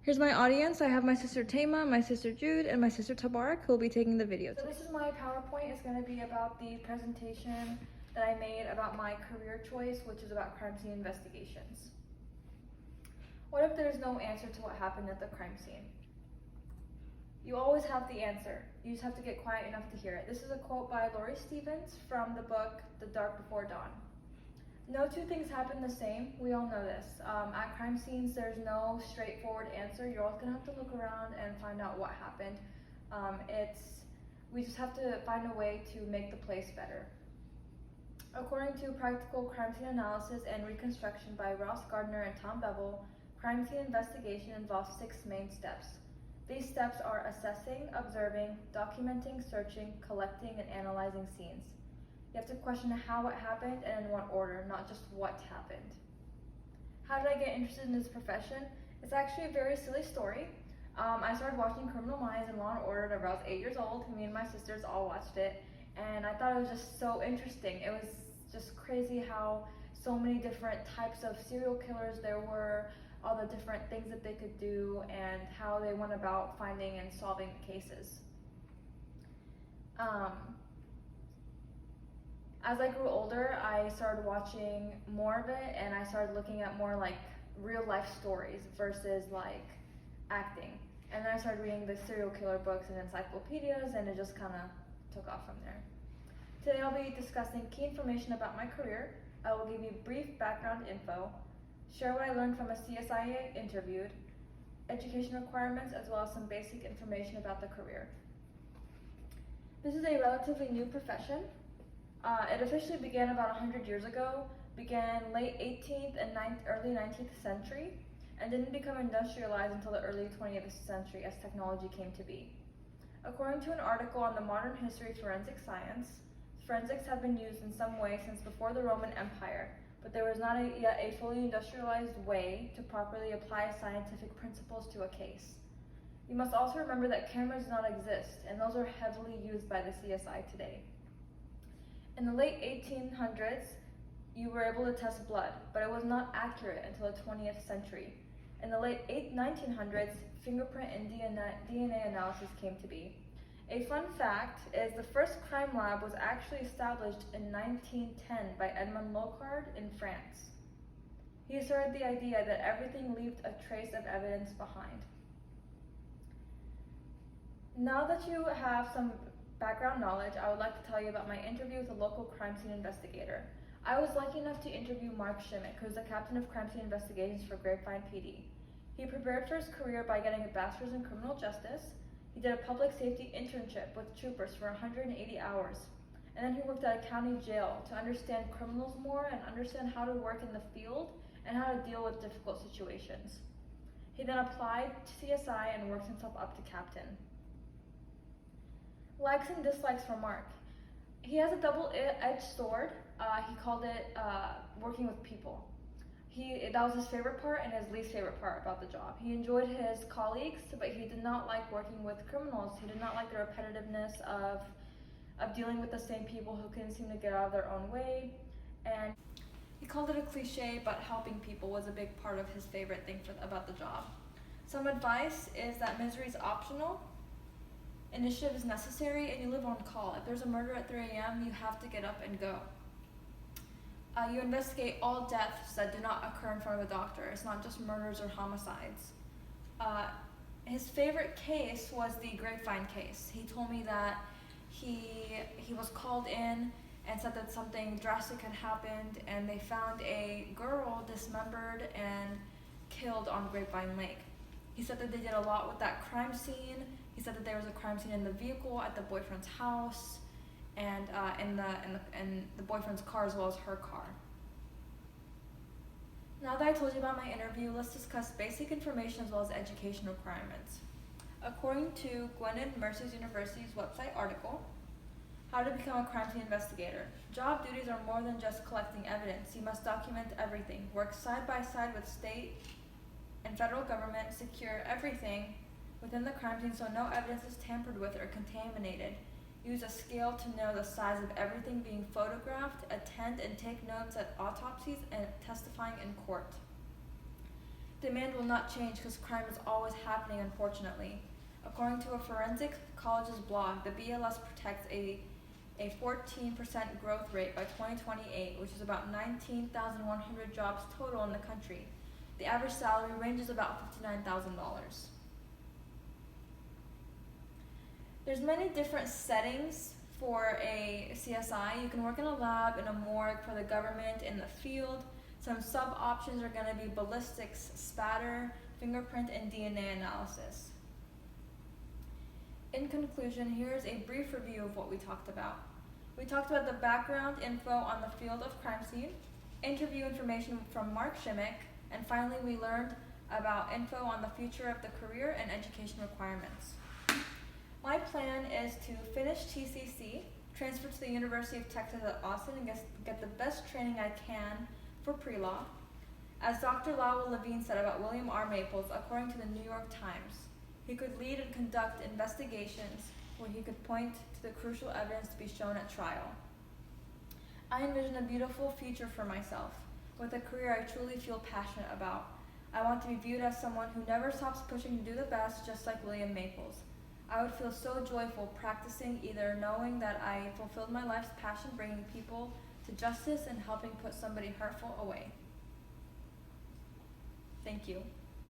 Here's my audience. I have my sister Tama, my sister Jude, and my sister Tabarak who will be taking the video. So this is my PowerPoint. It's going to be about the presentation that I made about my career choice, which is about crime scene investigations. What if there's no answer to what happened at the crime scene? You always have the answer. You just have to get quiet enough to hear it. This is a quote by Laurie Stevens from the book The Dark Before Dawn. No two things happen the same. We all know this. At crime scenes, there's no straightforward answer. You're always gonna have to look around and find out what happened. We just have to find a way to make the place better. According to Practical Crime Scene Analysis and Reconstruction by Ross Gardner and Tom Bevel, crime scene investigation involves 6 main steps. These steps are assessing, observing, documenting, searching, collecting, and analyzing scenes. You have to question how it happened and in what order, not just what happened. How did I get interested in this profession? It's actually a very silly story. I started watching Criminal Minds and Law & Order whenever I was 8 years old. Me and my sisters all watched it, and I thought it was just so interesting. It was just crazy how so many different types of serial killers there were, all the different things that they could do, and how they went about finding and solving the cases. As I grew older, I started watching more of it, and I started looking at more like real life stories versus like acting. And then I started reading the serial killer books and encyclopedias, and it just kind of took off from there. Today I'll be discussing key information about my career. I will give you brief background info, share what I learned from a CSI I interviewed, education requirements, as well as some basic information about the career. This is a relatively new profession. It officially began about 100 years ago, began late 18th and early 19th century, and didn't become industrialized until the early 20th century as technology came to be. According to an article on the modern history of forensic science, forensics have been used in some way since before the Roman Empire, but there was not yet a fully industrialized way to properly apply scientific principles to a case. You must also remember that cameras do not exist, and those are heavily used by the CSI today. In the late 1800s, you were able to test blood, but it was not accurate until the 20th century. In the late 1900s, fingerprint and DNA analysis came to be. A fun fact is the first crime lab was actually established in 1910 by Edmond Locard in France. He asserted the idea that everything leaves a trace of evidence behind. Now that you have some background knowledge, I would like to tell you about my interview with a local crime scene investigator. I was lucky enough to interview Mark Shimmick, who is the captain of crime scene investigations for Grapevine PD. He prepared for his career by getting a bachelor's in criminal justice. He did a public safety internship with troopers for 180 hours. And then he worked at a county jail to understand criminals more and understand how to work in the field and how to deal with difficult situations. He then applied to CSI and worked himself up to captain. Likes and dislikes for Mark. He has a double-edged sword. He called it working with people. That was his favorite part and his least favorite part about the job. He enjoyed his colleagues, but he did not like working with criminals. He did not like the repetitiveness of dealing with the same people who couldn't seem to get out of their own way. And he called it a cliche, but helping people was a big part of his favorite thing about the job. Some advice is that misery is optional. Initiative is necessary, and you live on call. If there's a murder at 3 a.m., you have to get up and go. You investigate all deaths that do not occur in front of a doctor. It's not just murders or homicides. His favorite case was the Grapevine case. He told me that he was called in and said that something drastic had happened, and they found a girl dismembered and killed on Grapevine Lake. He said that they did a lot with that crime scene. He said that there was a crime scene in the vehicle at the boyfriend's house, and in the boyfriend's car as well as her car. Now that I told you about my interview, let's discuss basic information as well as education requirements. According to Gwynedd Mercy's University's website article, How to Become a Crime Scene Investigator. Job duties are more than just collecting evidence. You must document everything, work side by side with state and federal government, secure everything within the crime scene so no evidence is tampered with or contaminated. Use a scale to know the size of everything being photographed, attend and take notes at autopsies and testifying in court. Demand will not change because crime is always happening, unfortunately. According to a forensic college's blog, the BLS protects a 14% growth rate by 2028, which is about 19,100 jobs total in the country. The average salary range is about $59,000. There's many different settings for a CSI. You can work in a lab, in a morgue, for the government, in the field. Some sub-options are going to be ballistics, spatter, fingerprint, and DNA analysis. In conclusion, here's a brief review of what we talked about. We talked about the background info on the field of crime scene, interview information from Mark Shimmick, and finally we learned about info on the future of the career and education requirements. My plan is to finish TCC, transfer to the University of Texas at Austin, and get the best training I can for pre-law. As Dr. Lowell Levine said about William R. Maples, according to the New York Times, he could lead and conduct investigations where he could point to the crucial evidence to be shown at trial. I envision a beautiful future for myself, with a career I truly feel passionate about. I want to be viewed as someone who never stops pushing to do the best, just like William Maples. I would feel so joyful practicing, either knowing that I fulfilled my life's passion bringing people to justice and helping put somebody hurtful away. Thank you.